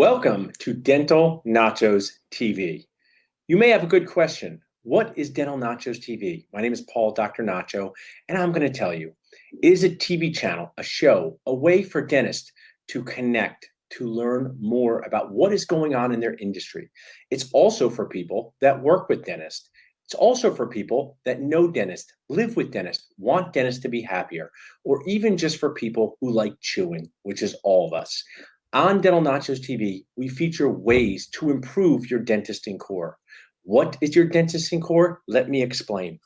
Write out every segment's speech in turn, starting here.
Welcome to Dental Nachos TV. You may have a good question. What is Dental Nachos TV? My name is Paul, Dr. Nacho, and I'm going to tell you. It is a TV channel, a show, a way for dentists to connect, to learn more about what is going on in their industry. It's also for people that work with dentists. It's also for people that know dentists, live with dentists, want dentists to be happier, or even just for people who like chewing, which is all of us. On Dental Nachos TV, we feature ways to improve your dentisting core. What is your dentisting core? Let me explain.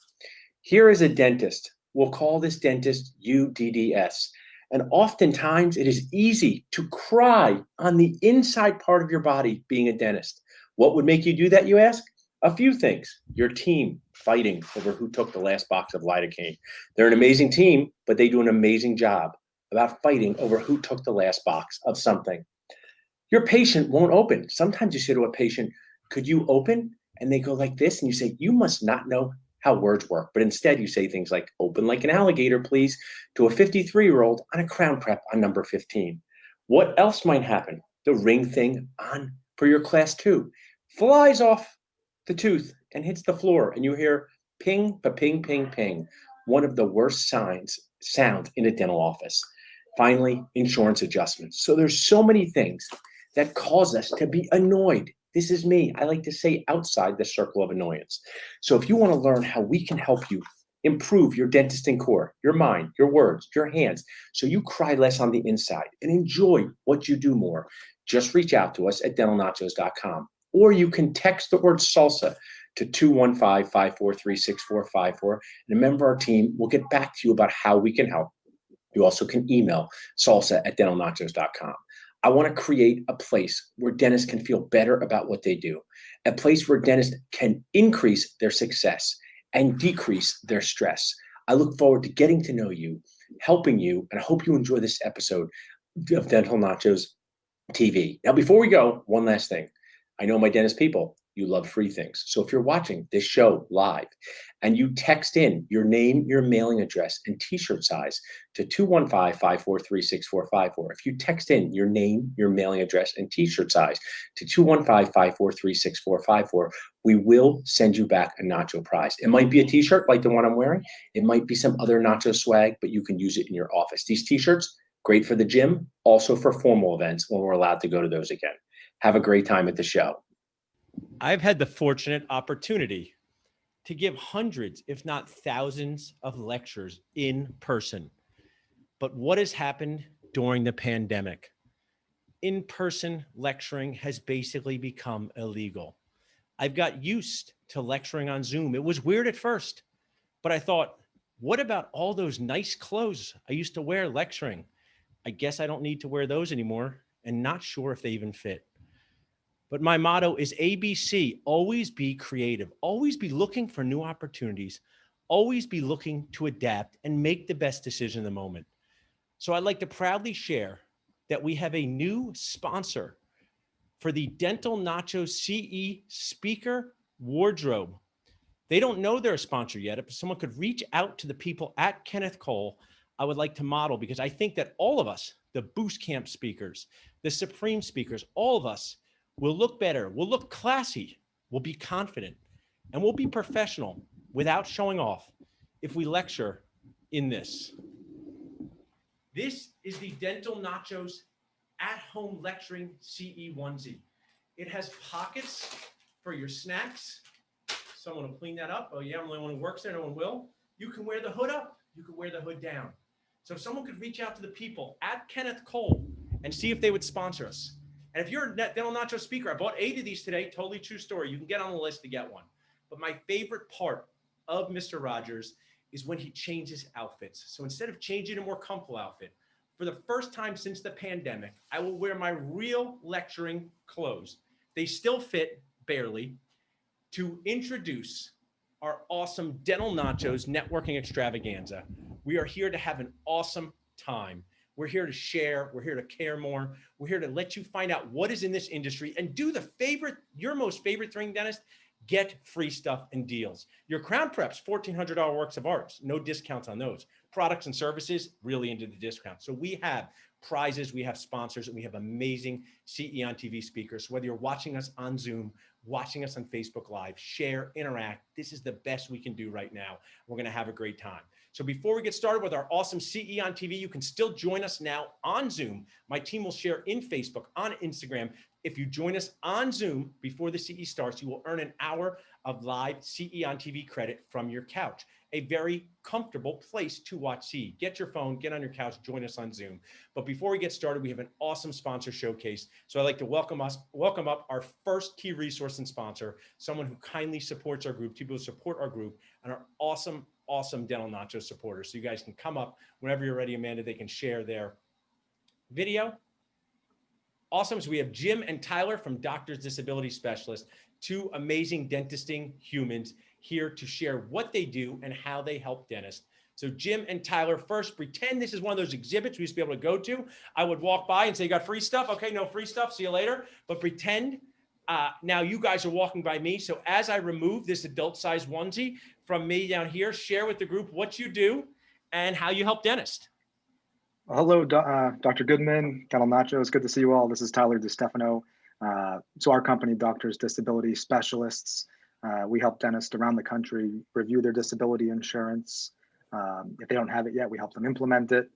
Here is a dentist. We'll call this dentist UDDS. And oftentimes it is easy to cry on the inside part of your body being a dentist. What would make you do that, you ask? A few things. Your team fighting over who took the last box of lidocaine. They're an amazing team, but they do an amazing job about fighting over who took the last box of something. Your patient won't open. Sometimes you say to a patient, could you open? And they go like this, and you say, you must not know how words work. But instead you say things like, open like an alligator, please, to a 53-year-old on a crown prep on number 15. What else might happen? The ring thing on for your class 2 flies off the tooth and hits the floor, and you hear ping, pa-ping, ping, ping, one of the worst sounds in a dental office. Finally, insurance adjustments. So there's so many things that cause us to be annoyed. This is me. I like to say outside the circle of annoyance. So if you want to learn how we can help you improve your dentisting core, your mind, your words, your hands, so you cry less on the inside and enjoy what you do more, just reach out to us at dentalnachos.com. Or you can text the word salsa to 215-543-6454. And a member of our team will get back to you about how we can help. You also can email salsa@dentalnachos.com. I want to create a place where dentists can feel better about what they do, a place where dentists can increase their success and decrease their stress. I look forward to getting to know you, helping you, and I hope you enjoy this episode of Dental Nachos TV. Now, before we go, one last thing. I know my dentist people, you love free things. So if you're watching this show live and you text in your name, your mailing address, and t-shirt size to 215-543-6454, if you text in your name, your mailing address, and t-shirt size to 215-543-6454, we will send you back a nacho prize. It might be a t-shirt like the one I'm wearing. It might be some other nacho swag, but you can use it in your office. These t-shirts, great for the gym, also for formal events when we're allowed to go to those again. Have a great time at the show. I've had the fortunate opportunity to give hundreds, if not thousands, of lectures in person. But what has happened during the pandemic? In-person lecturing has basically become illegal. I've got used to lecturing on Zoom. It was weird at first, but I thought, what about all those nice clothes I used to wear lecturing? I guess I don't need to wear those anymore, and not sure if they even fit. But my motto is ABC, always be creative, always be looking for new opportunities, always be looking to adapt and make the best decision in the moment. So I'd like to proudly share that we have a new sponsor for the Dental Nachos CE Speaker Wardrobe. They don't know they're a sponsor yet. If someone could reach out to the people at Kenneth Cole, I would like to model, because I think that all of us, the Boost Camp speakers, the Supreme speakers, all of us will look better, we'll look classy, we'll be confident, and we'll be professional without showing off if we lecture in this. This is the Dental Nachos at-home lecturing CE onesie. It has pockets for your snacks. Someone will clean that up. Oh yeah, I'm the only one who works there, no one will. You can wear the hood up, you can wear the hood down. So if someone could reach out to the people at Kenneth Cole and see if they would sponsor us. And if you're a Dental Nacho speaker, I bought 8 of these today, totally true story. You can get on the list to get one. But my favorite part of Mr. Rogers is when he changes outfits. So instead of changing a more comfortable outfit, for the first time since the pandemic, I will wear my real lecturing clothes. They still fit, barely, to introduce our awesome Dental Nachos networking extravaganza. We are here to have an awesome time. We're here to share. We're here to care more. We're here to let you find out what is in this industry and do your most favorite thing, dentist, Get free stuff and deals. Your Crown Preps, $1,400 works of arts, no discounts on those. Products and services, really into the discount. So we have prizes, we have sponsors, and we have amazing CE on TV speakers. So whether you're watching us on Zoom, watching us on Facebook Live, share, interact. This is the best we can do right now. We're going to have a great time. So before we get started with our awesome CE on TV, you can still join us now on Zoom. My team will share in Facebook, on Instagram. If you join us on Zoom before the CE starts, you will earn an hour of live CE on TV credit from your couch. A very comfortable place to watch CE. Get your phone, get on your couch, join us on Zoom. But before we get started, we have an awesome sponsor showcase. So I'd like to welcome up our first key resource and sponsor, someone who kindly supports our group, people who support our group, and our awesome Dental Nachos supporters. So you guys can come up whenever you're ready, Amanda. They can share their video. Awesome. So we have Jim and Tyler from Doctors Disability Specialists, two amazing dentisting humans here to share what they do and how they help dentists. So Jim and Tyler, first, pretend this is one of those exhibits we used to be able to go to. I would walk by and say, you got free stuff? Okay, no free stuff. See you later. But pretend now you guys are walking by me. So as I remove this adult size onesie from me down here, share with the group what you do and how you help dentists. Hello, Dr. Goodman, Dental Nachos. Good to see you all. This is Tyler DeStefano. So our company, Doctors Disability Specialists, we help dentists around the country review their disability insurance. If they don't have it yet, we help them implement it.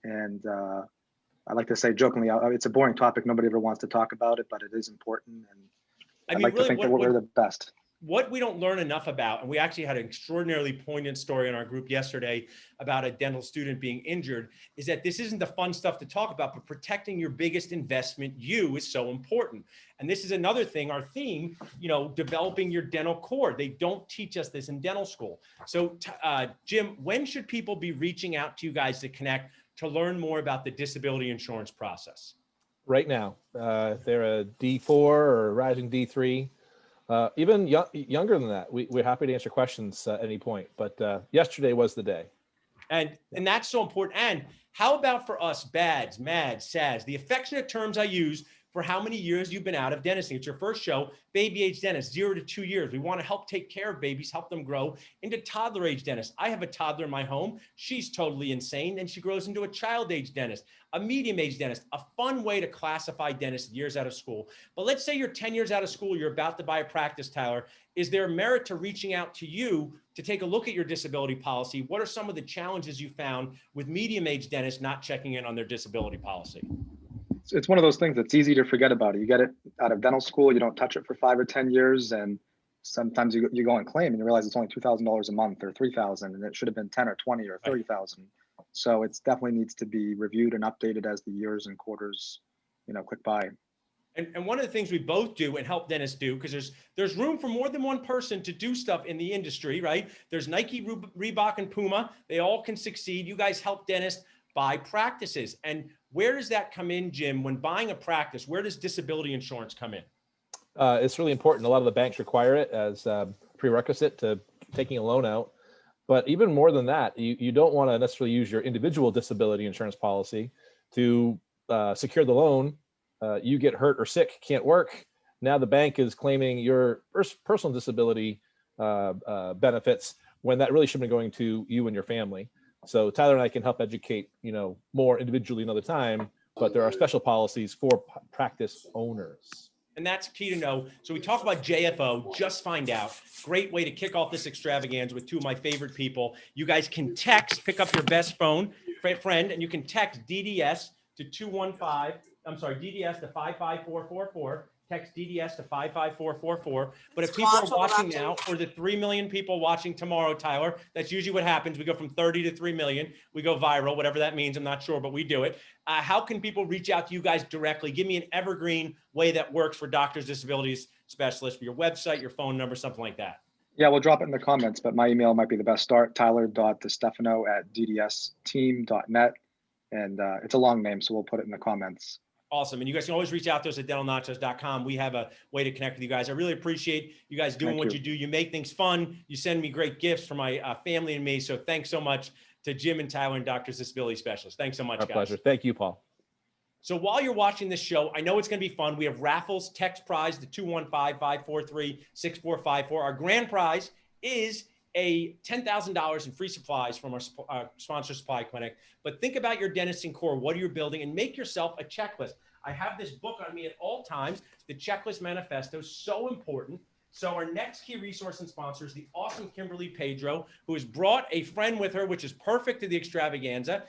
And I like to say jokingly, it's a boring topic. Nobody ever wants to talk about it, but it is important. And I like to think that we're the best. What we don't learn enough about, and we actually had an extraordinarily poignant story in our group yesterday about a dental student being injured, is that this isn't the fun stuff to talk about, but protecting your biggest investment, you, is so important. And this is another thing, our theme, developing your dental core. They don't teach us this in dental school. So Jim, when should people be reaching out to you guys to connect, to learn more about the disability insurance process? Right now, if they're a D4 or a rising D3, even younger than that, we're happy to answer questions at any point. But yesterday was the day. And that's so important. And how about for us, BADS, MADS, SADS, the affectionate terms I use for how many years you've been out of dentistry. It's your first show, baby age dentist, 0 to 2 years. We want to help take care of babies, help them grow into toddler age dentist. I have a toddler in my home. She's totally insane. Then she grows into a child age dentist, a medium age dentist, a fun way to classify dentists years out of school. But let's say you're 10 years out of school, you're about to buy a practice, Tyler. Is there merit to reaching out to you to take a look at your disability policy? What are some of the challenges you found with medium age dentists not checking in on their disability policy? It's one of those things that's easy to forget about. You get it out of dental school, you don't touch it for 5 or 10 years, and sometimes you go and claim and you realize it's only $2,000 a month or $3,000, and it should have been 10 or 20 or 30,000. So it definitely needs to be reviewed and updated as the years and quarters, click by. And one of the things we both do and help dentists do, because there's room for more than one person to do stuff in the industry, right? There's Nike, Reebok, and Puma. They all can succeed. You guys help dentists buy practices. And where does that come in, Jim? When buying a practice, where does disability insurance come in? It's really important. A lot of the banks require it as a prerequisite to taking a loan out. But even more than that, you don't want to necessarily use your individual disability insurance policy to secure the loan. You get hurt or sick, can't work. Now the bank is claiming your personal disability benefits when that really should be going to you and your family. So Tyler and I can help educate, more individually another time, but there are special policies for practice owners. And that's key to know. So we talk about JFO, just find out. Great way to kick off this extravaganza with two of my favorite people. You guys can text, pick up your best friend, and you can text DDS to DDS to 55444. Text DDS to 55444. But if people are watching now, or the 3 million people watching tomorrow, Tyler, that's usually what happens. We go from 30 to 3 million. We go viral, whatever that means. I'm not sure, but we do it. How can people reach out to you guys directly? Give me an evergreen way that works for Doctors Disabilities Specialists, for your website, your phone number, something like that. Yeah, we'll drop it in the comments, but my email might be the best start, tyler.destefano@ddsteam.net. And it's a long name, so we'll put it in the comments. Awesome. And you guys can always reach out to us at dentalnachos.com. We have a way to connect with you guys. I really appreciate you guys doing what you do. You make things fun. You send me great gifts for my family and me. So thanks so much to Jim and Tyler and Doctors Disability Specialists. Thanks so much, guys. Our pleasure. Thank you, Paul. So while you're watching this show, I know it's going to be fun. We have raffles, text prize, the 215-543-6454. Our grand prize is a $10,000 in free supplies from our sponsor Supply Clinic. But think about your dentist and core, what are you building, and make yourself a checklist. I have this book on me at all times, the Checklist Manifesto, so important. So our next key resource and sponsor is the awesome Kimberly Pedro, who has brought a friend with her, which is perfect to the Extravaganza.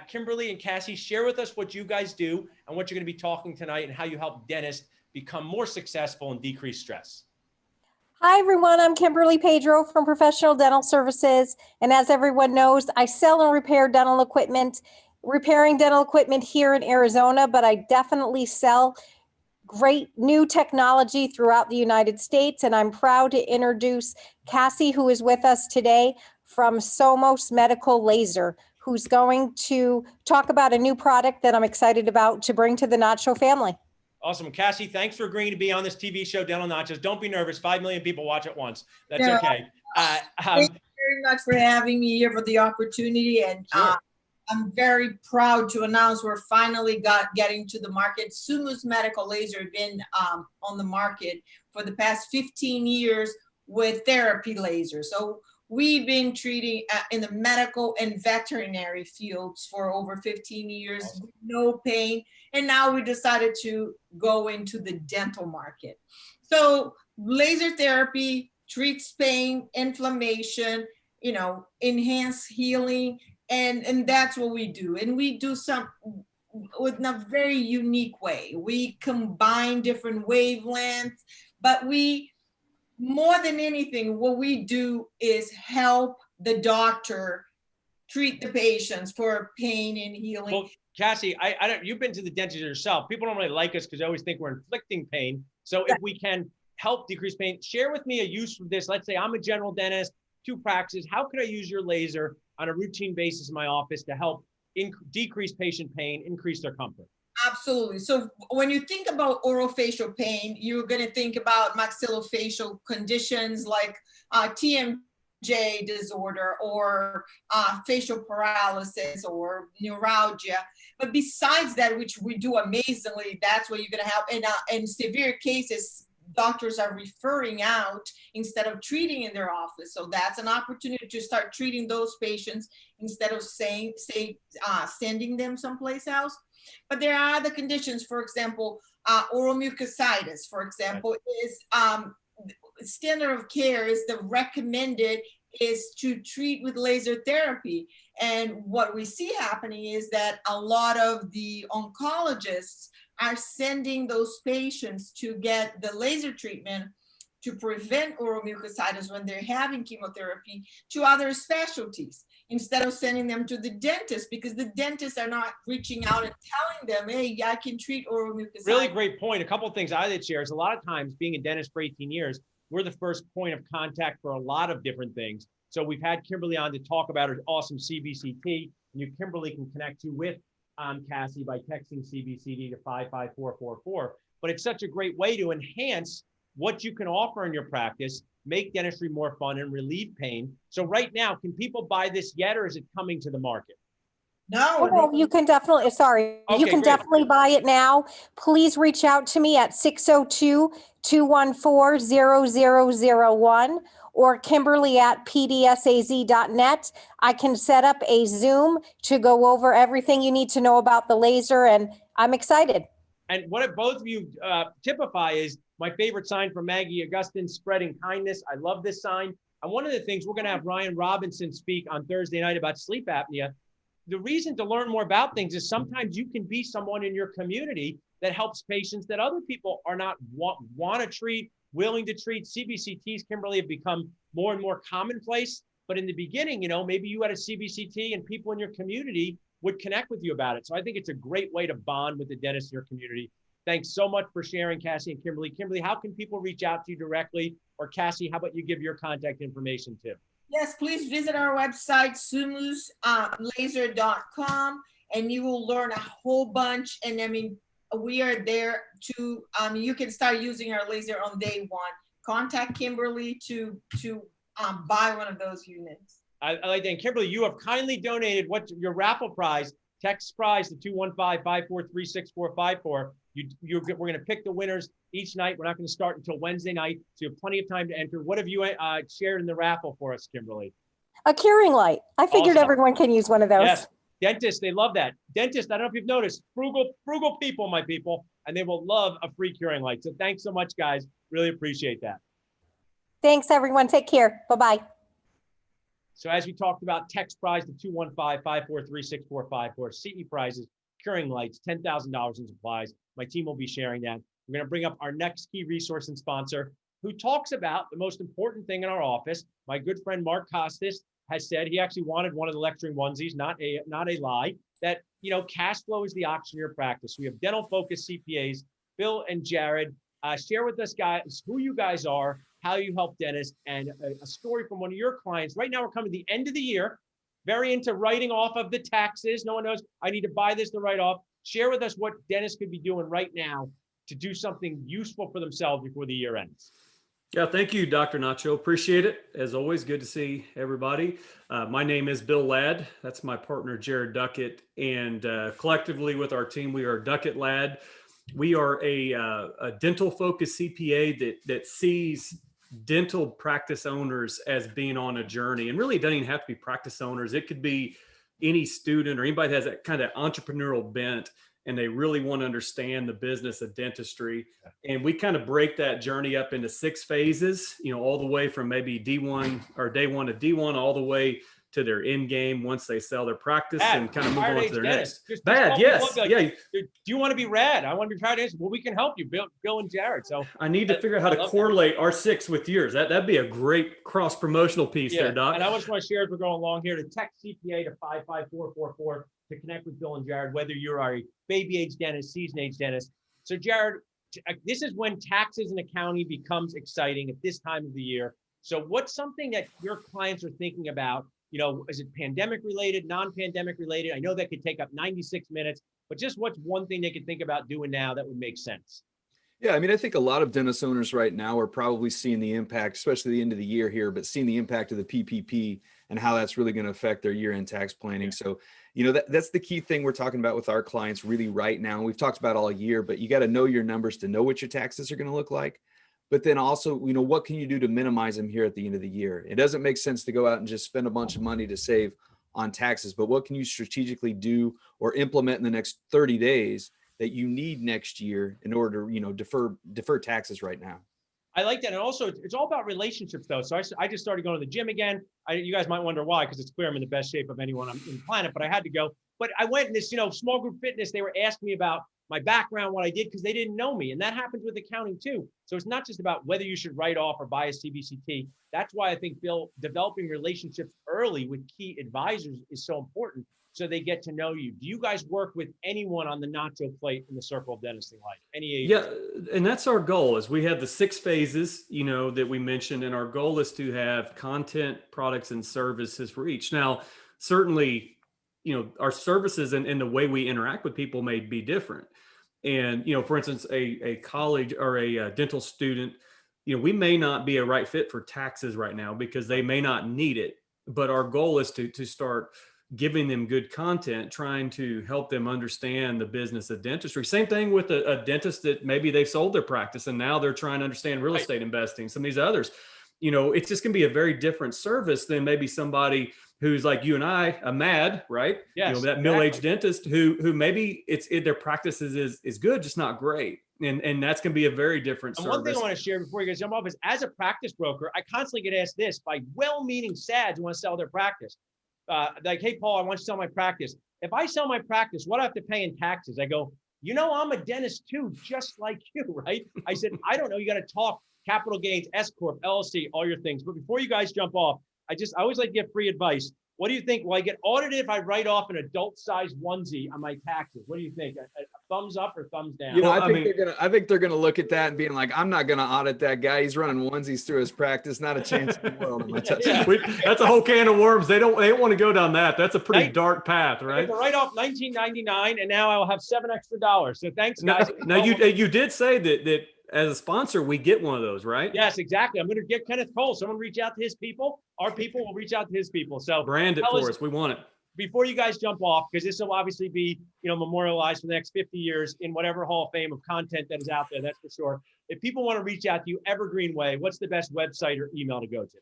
Kimberly and Cassie, share with us what you guys do and what you're going to be talking tonight and how you help dentists become more successful and decrease stress. Hi, everyone. I'm Kimberly Pedro from Professional Dental Services. And as everyone knows, I sell and repair dental equipment, repairing dental equipment here in Arizona, but I definitely sell great new technology throughout the United States. And I'm proud to introduce Cassie, who is with us today from Somos Medical Laser, who's going to talk about a new product that I'm excited about to bring to the Nacho family. Awesome. Cassie, thanks for agreeing to be on this TV show, Dental Nachos. Don't be nervous. 5 million people watch at once. That's No, okay. Thank you very much for having me here for the opportunity. And Sure. I'm very proud to announce we're finally getting to the market. Sumus Medical Laser has been on the market for the past 15 years with therapy laser. So we've been treating in the medical and veterinary fields for over 15 years, Awesome. with no pain. And now we decided to go into the dental market. So laser therapy treats pain, inflammation, enhance healing. And that's what we do. And we do some in a very unique way. We combine different wavelengths, but more than anything, what we do is help the doctor treat the patients for pain and healing. Well, Cassie, I don't. You've been to the dentist yourself. People don't really like us because they always think we're inflicting pain. So if we can help decrease pain, share with me a use for this. Let's say I'm a general dentist, 2 practices. How could I use your laser on a routine basis in my office to help decrease patient pain, increase their comfort? Absolutely. So when you think about orofacial pain, you're going to think about maxillofacial conditions like TMJ disorder or facial paralysis or neuralgia. But besides that, which we do amazingly, that's what you're going to have. And in severe cases, doctors are referring out instead of treating in their office. So that's an opportunity to start treating those patients instead of sending them someplace else. But there are other conditions. For example, oral mucositis, for example, is standard of care is the recommended is to treat with laser therapy. And what we see happening is that a lot of the oncologists are sending those patients to get the laser treatment to prevent oral mucositis when they're having chemotherapy to other specialties instead of sending them to the dentist, because the dentists are not reaching out and telling them, hey, I can treat oral mucositis. Really great point. A couple of things I'd share is a lot of times being a dentist for 18 years, we're the first point of contact for a lot of different things. So we've had Kimberly on to talk about her awesome CBCT. And Kimberly can connect you with Cassie by texting CBCT to 55444. But it's such a great way to enhance what you can offer in your practice, make dentistry more fun and relieve pain. So right now, can people buy this yet, or is it coming to the market? No, You can definitely, you can definitely buy it now. Please reach out to me at 602-214-0001 or Kimberly at pdsaz.net. I can set up a Zoom to go over everything you need to know about the laser, and I'm excited. And what both of you typify is my favorite sign from Maggie Augustine, spreading kindness. I love this sign. And one of the things, we're going to have Ryan Robinson speak on Thursday night about sleep apnea. The reason to learn more about things is sometimes you can be someone in your community that helps patients that other people are not want to treat, willing to treat. CBCTs, Kimberly, have become more and more commonplace. But in the beginning, maybe you had a CBCT and people in your community would connect with you about it. So I think it's a great way to bond with the dentist in your community. Thanks so much for sharing, Cassie and Kimberly. Kimberly, how can people reach out to you directly? Or Cassie, how about you give your contact information too? Yes, please visit our website, sumuslaser.com, and you will learn a whole bunch. And I mean, we are there to, you can start using our laser on day one. Contact Kimberly to buy one of those units. I like that. And Kimberly, you have kindly donated your Raffle Prize Text prize to 215-543-6454. We're going to pick the winners each night. We're not going to start until Wednesday night, so you have plenty of time to enter. What have you shared in the raffle for us, Kimberly? A curing light. I figured Awesome. everyone can use one of those. Yes, dentists, they love that. Dentists, I don't know if you've noticed, frugal people, my people, and they will love a free curing light. So thanks so much, guys. Really appreciate that. Thanks, everyone. Take care. Bye-bye. So as we talked about, text prize to 215-543-6454, CE prizes, curing lights, $10,000 in supplies. My team will be sharing that. We're going to bring up our next key resource and sponsor, who talks about the most important thing in our office. My good friend Mark Costas has said he actually wanted one of the lecturing onesies, not a lie, that, you know, cash flow is the oxygen of your practice. We have dental focused CPAs, Bill and Jared. Share with us, guys, who you guys are, how you help dentists, and a story from one of your clients. Right now, we're coming to the end of the year, very into writing off of the taxes. No one knows, I need to buy this to write off. Share with us what dentists could be doing right now to do something useful for themselves before the year ends. Yeah, thank you, Dr. Nacho. Appreciate it. As always, good to see everybody. My name is Bill Ladd. That's my partner, Jared Duckett. And collectively with our team, we are Duckett Ladd. We are a dental-focused CPA that sees dental practice owners as being on a journey. And really, it doesn't even have to be practice owners. It could be any student or anybody that has that kind of entrepreneurial bent, and they really want to understand the business of dentistry. And we kind of break that journey up into 6 phases, you know, all the way from maybe D1 or day 1 to D1, all the way to their end game once they sell their practice and kind of move on to their next. Yes. Like, yeah. Do you want to be rad? I want to be proud of. Well, we can help you, Bill and Jared. So I need to figure out how to correlate our 6 with yours. That'd be a great cross promotional piece there, Doc. And I just want to share as we're going along here to text CPA to 55444 to connect with Bill and Jared, whether you're a baby age dentist, seasoned age dentist. So Jared, this is when taxes and accounting becomes exciting at this time of the year. So what's something that your clients are thinking about? You know, is it pandemic related, non-pandemic related? I know that could take up 96 minutes, but just what's one thing they could think about doing now that would make sense? Yeah, I mean, I think a lot of dentist owners right now are probably seeing the impact, especially the end of the year here, but seeing the impact of the PPP and how that's really going to affect their year-end tax planning. So, you know, that's the key thing we're talking about with our clients really right now. We've talked about all year, but you got to know your numbers to know what your taxes are going to look like. But then also, you know, what can you do to minimize them here at the end of the year? It doesn't make sense to go out and just spend a bunch of money to save on taxes, but what can you strategically do or implement in the next 30 days that you need next year in order to, you know, defer taxes right now? I like that. And also, it's all about relationships, though. So I just started going to the gym again. You guys might wonder why, because it's clear I'm in the best shape of anyone on the planet, but I had to go. But I went in this, you know, small group fitness. They were asking me about my background, what I did, because they didn't know me. And that happens with accounting too. So it's not just about whether you should write off or buy a CBCT. That's why I think, Bill, developing relationships early with key advisors is so important, so they get to know you. Do you guys work with anyone on the Nacho plate in the circle of dentistry life? Any age? Yeah, and that's our goal. Is we have the 6 phases, you know, that we mentioned, and our goal is to have content, products, and services for each. Now, certainly, you know, our services and the way we interact with people may be different. And, you know, for instance, a college or a dental student, you know, we may not be a right fit for taxes right now because they may not need it. But our goal is to start giving them good content, trying to help them understand the business of dentistry. Same thing with a dentist that maybe they've sold their practice and now they're trying to understand real estate investing, some of these others. You know, it's just going to be a very different service than maybe somebody who's like you and I, a MAD, right? Yes, you know, that middle-aged dentist who maybe their practice is good, just not great. And that's going to be a very different service. One thing I want to share before you guys jump off is, as a practice broker, I constantly get asked this by well-meaning SADs who want to sell their practice. Like, hey, Paul, I want to sell my practice. If I sell my practice, what do I have to pay in taxes? I go, you know, I'm a dentist too, just like you, right? I said, I don't know. You got to talk capital gains, S Corp, LLC, all your things. But before you guys jump off, I always like to get free advice. What do you think? Will I get audited if I write off an adult size onesie on my taxes? What do you think? A thumbs up or thumbs down? You know, I think they're gonna look at that and being like, I'm not gonna audit that guy. He's running onesies through his practice. Not a chance in the world. That's a whole can of worms. They don't want to go down that. That's a pretty dark path, right? To write off $19.99, and now I'll have $7 extra. So thanks, guys. Now you did say that as a sponsor, we get one of those, right? Yes, exactly. I'm going to get Kenneth Cole. Someone reach out to his people. Our people will reach out to his people. So brand it for us. We want it. before you guys jump off, because this will obviously be, memorialized for the next 50 years in whatever Hall of Fame of content that is out there, that's for sure. If people want to reach out to you, Evergreen Way, what's the best website or email to go to?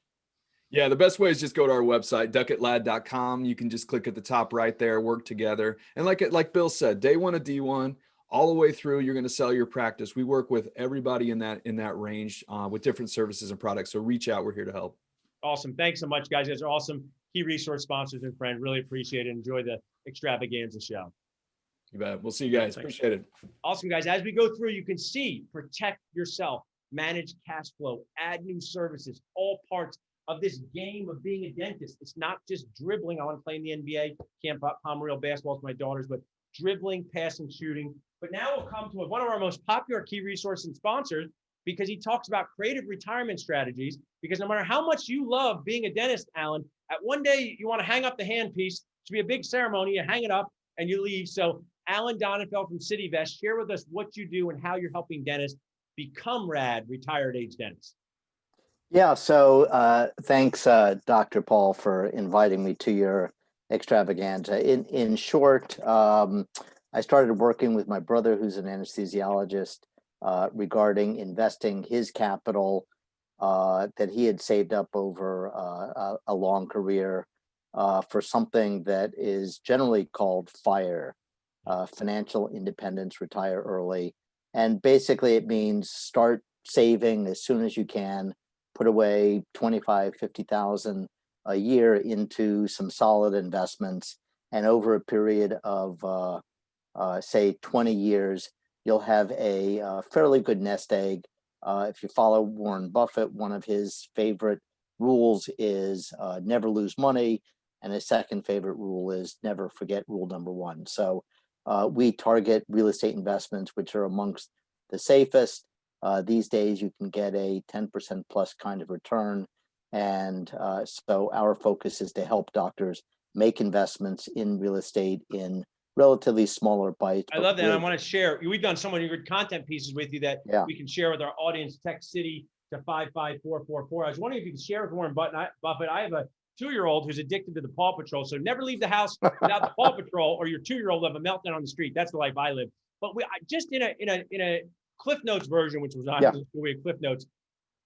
Yeah, the best way is just go to our website, ducketlad.com. You can just click at the top right there, work together. And like Bill said, day one of D1, all the way through, you're going to sell your practice. We work with everybody in that range with different services and products. So reach out. We're here to help. Awesome. Thanks so much, guys. You guys are awesome key resource sponsors and friends. Really appreciate it. Enjoy the Extravaganza show. You bet. We'll see you guys. Appreciate it. Awesome, guys. As we go through, you can see, protect yourself, manage cash flow, add new services, all parts of this game of being a dentist. It's not just dribbling. I want to play in the NBA. Can't palm real basketball with my daughters, but dribbling, passing, shooting. But now we'll come to one of our most popular key resource and sponsors, because he talks about creative retirement strategies. Because no matter how much you love being a dentist, Alan, at one day you want to hang up the handpiece. To be a big ceremony, you hang it up and you leave. So Alan Donenfeld from CityVest, share with us what you do and how you're helping dentists become rad retired age dentists. Yeah, so thanks, Dr. Paul, for inviting me to your extravaganza. In short, I started working with my brother, who's an anesthesiologist, regarding investing his capital that he had saved up over a long career for something that is generally called FIRE, financial independence, retire early. And basically it means start saving as soon as you can, put away 25, 50,000 a year into some solid investments. And over a period of, say, 20 years, you'll have a fairly good nest egg. If you follow Warren Buffett, one of his favorite rules is never lose money. And his second favorite rule is never forget rule number one. So we target real estate investments, which are amongst the safest. These days, you can get a 10% plus kind of return. And so our focus is to help doctors make investments in real estate in relatively smaller bites. I love that. I want to share. We've done so many good content pieces with you that we can share with our audience. Text City to 55444. I was wondering if you could share with Warren Buffett. I have a 2-year-old who's addicted to the Paw Patrol. So never leave the house without the Paw Patrol, or your 2-year-old will have a meltdown on the street. That's the life I live. But just in a Cliff Notes version, which was on Cliff Notes,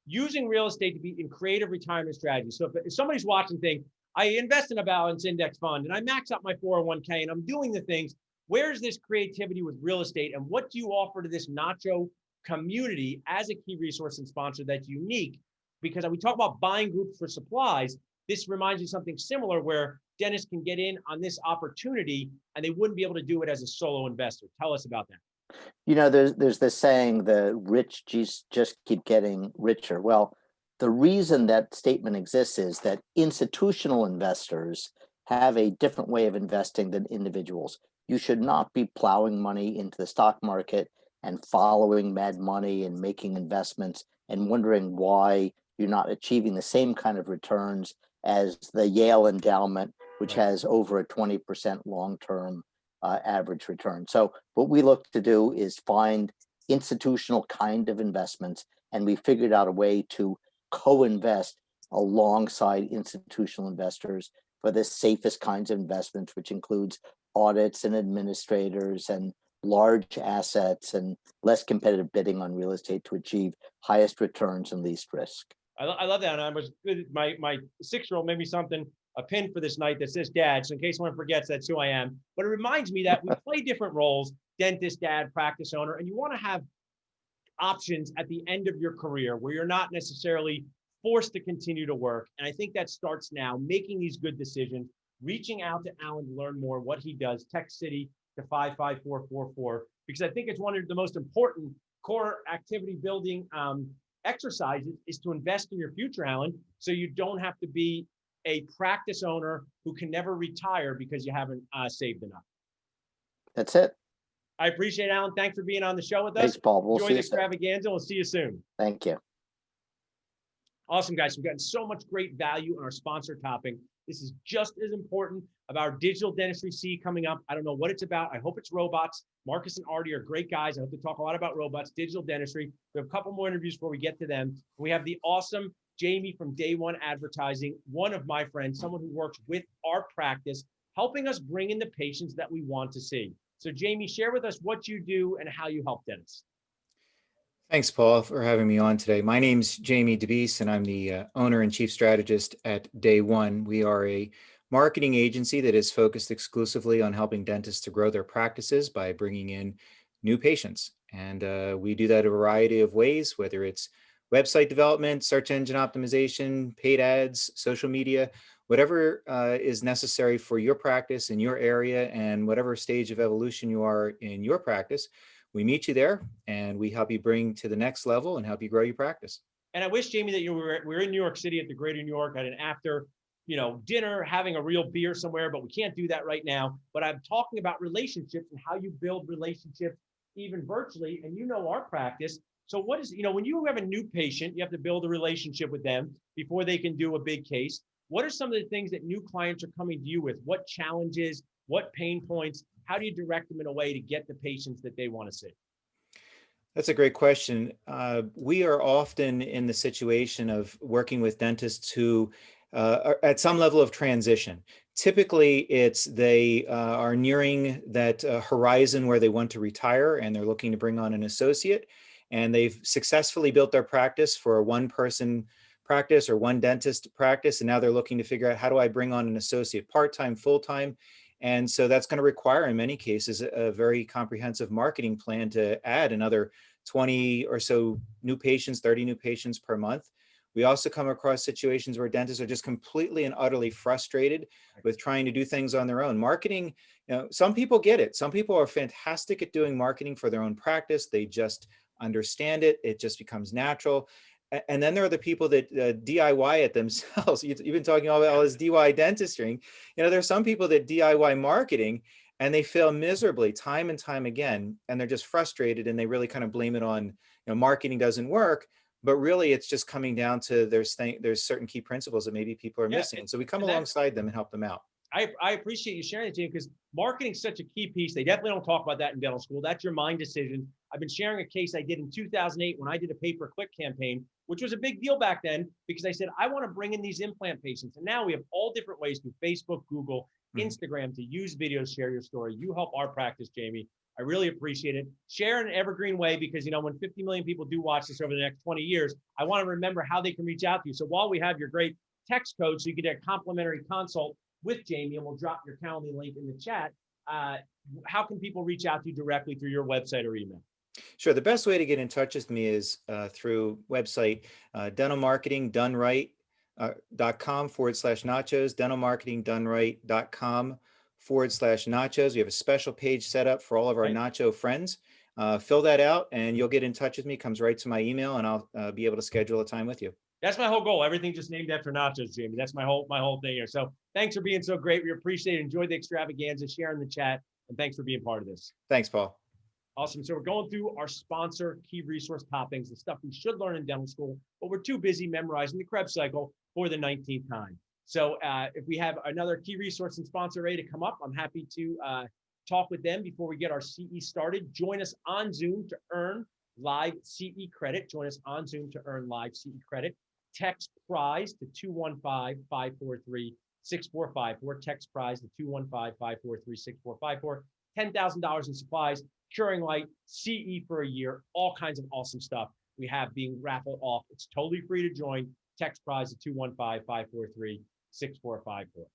using real estate to be in creative retirement strategies. So if somebody's watching, think, I invest in a balanced index fund and I max out my 401k and I'm doing the things. Where's this creativity with real estate, and what do you offer to this Nacho community as a key resource and sponsor that's unique? Because we talk about buying groups for supplies. This reminds me of something similar where dentists can get in on this opportunity and they wouldn't be able to do it as a solo investor. Tell us about that. You know, there's this saying, the rich just keep getting richer. Well, the reason that statement exists is that institutional investors have a different way of investing than individuals. You should not be plowing money into the stock market and following mad money and making investments and wondering why you're not achieving the same kind of returns as the Yale endowment, which has over a 20% long-term average return. So what we look to do is find institutional kind of investments, and we figured out a way to co-invest alongside institutional investors for the safest kinds of investments, which includes audits and administrators and large assets and less competitive bidding on real estate to achieve highest returns and least risk. I love that. And I was good. My 6-year-old made me a pin for this night that says dad. So in case someone forgets, that's who I am. But it reminds me that we play different roles: dentist, dad, practice owner, and you want to have options at the end of your career where you're not necessarily forced to continue to work. And I think that starts now, making these good decisions, reaching out to Alan to learn more what he does. Text City to 55444, because I think it's one of the most important core activity building exercises is to invest in your future, Alan, so you don't have to be a practice owner who can never retire because you haven't saved enough. That's it. I appreciate it, Alan. Thanks for being on the show with us. Thanks, Paul. We'll Enjoy see the you soon. extravaganza. We'll see you soon. Thank you. Awesome, guys. We've gotten so much great value on our sponsor topic. This is just as important about our digital dentistry C coming up. I don't know what it's about. I hope it's robots. Marcus and Artie are great guys. I hope they talk a lot about robots, digital dentistry. We have a couple more interviews before we get to them. We have the awesome Jamie from Day One Advertising, one of my friends, someone who works with our practice helping us bring in the patients that we want to see. So Jamie, share with us what you do and how you help dentists. Thanks, Paul, for having me on today. My name's Jamie DeBeese, and I'm the owner and chief strategist at Day One. We are a marketing agency that is focused exclusively on helping dentists to grow their practices by bringing in new patients. And we do that a variety of ways, whether it's website development, search engine optimization, paid ads, social media, whatever is necessary for your practice in your area and whatever stage of evolution you are in your practice. We meet you there and we help you bring to the next level and help you grow your practice. And I wish, Jamie, that you we're in New York City at the Greater New York at an after, dinner, having a real beer somewhere, but we can't do that right now. But I'm talking about relationships and how you build relationships even virtually. And our practice. So what is, when you have a new patient, you have to build a relationship with them before they can do a big case. What are some of the things that new clients are coming to you with? What challenges, what pain points? How do you direct them in a way to get the patients that they want to see? That's a great question. We are often in the situation of working with dentists who are at some level of transition. Typically, it's they are nearing that horizon where they want to retire and they're looking to bring on an associate. And they've successfully built their practice for a one-person practice or one dentist practice. And now they're looking to figure out, how do I bring on an associate part-time, full-time? And so that's going to require, in many cases, a very comprehensive marketing plan to add another 20 or so new patients, 30 new patients per month. We also come across situations where dentists are just completely and utterly frustrated with trying to do things on their own. Marketing, some people get it. Some people are fantastic at doing marketing for their own practice. They just understand it. It just becomes natural. And then there are the people that DIY it themselves. You've been talking about all this DIY dentistry. There's some people that DIY marketing and they fail miserably time and time again. And they're just frustrated and they really kind of blame it on, marketing doesn't work. But really, it's just coming down to there's certain key principles that maybe people are missing. So we come alongside them and help them out. I appreciate you sharing it, Jamie, because marketing is such a key piece. They definitely don't talk about that in dental school. That's your mind decision. I've been sharing a case I did in 2008 when I did a pay-per-click campaign, which was a big deal back then because I said, I want to bring in these implant patients. And now we have all different ways through Facebook, Google, Instagram to use videos, share your story. You help our practice, Jamie. I really appreciate it. Share in an evergreen way because, when 50 million people do watch this over the next 20 years, I want to remember how they can reach out to you. So while we have your great text code, so you can get a complimentary consult with Jamie, and we'll drop your Calendly link in the chat, how can people reach out to you directly through your website or email? Sure. The best way to get in touch with me is through website dentalmarketingdoneright.com/nachos, dentalmarketingdoneright.com/nachos. We have a special page set up for all of our nacho friends. Fill that out and you'll get in touch with me. It comes right to my email and I'll be able to schedule a time with you. That's my whole goal. Everything just named after nachos, Jamie. That's my whole thing here. So thanks for being so great. We appreciate it. Enjoy the extravaganza, share in the chat, and thanks for being part of this. Thanks, Paul. Awesome. So we're going through our sponsor key resource toppings, the stuff we should learn in dental school, but we're too busy memorizing the Krebs cycle for the 19th time. So if we have another key resource and sponsor ready to come up, I'm happy to talk with them before we get our CE started. Join us on Zoom to earn live CE credit. Join us on Zoom to earn live CE credit. Text prize to 215-543-6454. Text prize to 215-543-6454. $10,000 in supplies, Curing Light, CE for a year, all kinds of awesome stuff we have being raffled off. It's totally free to join. Text prize to 215-543-6454.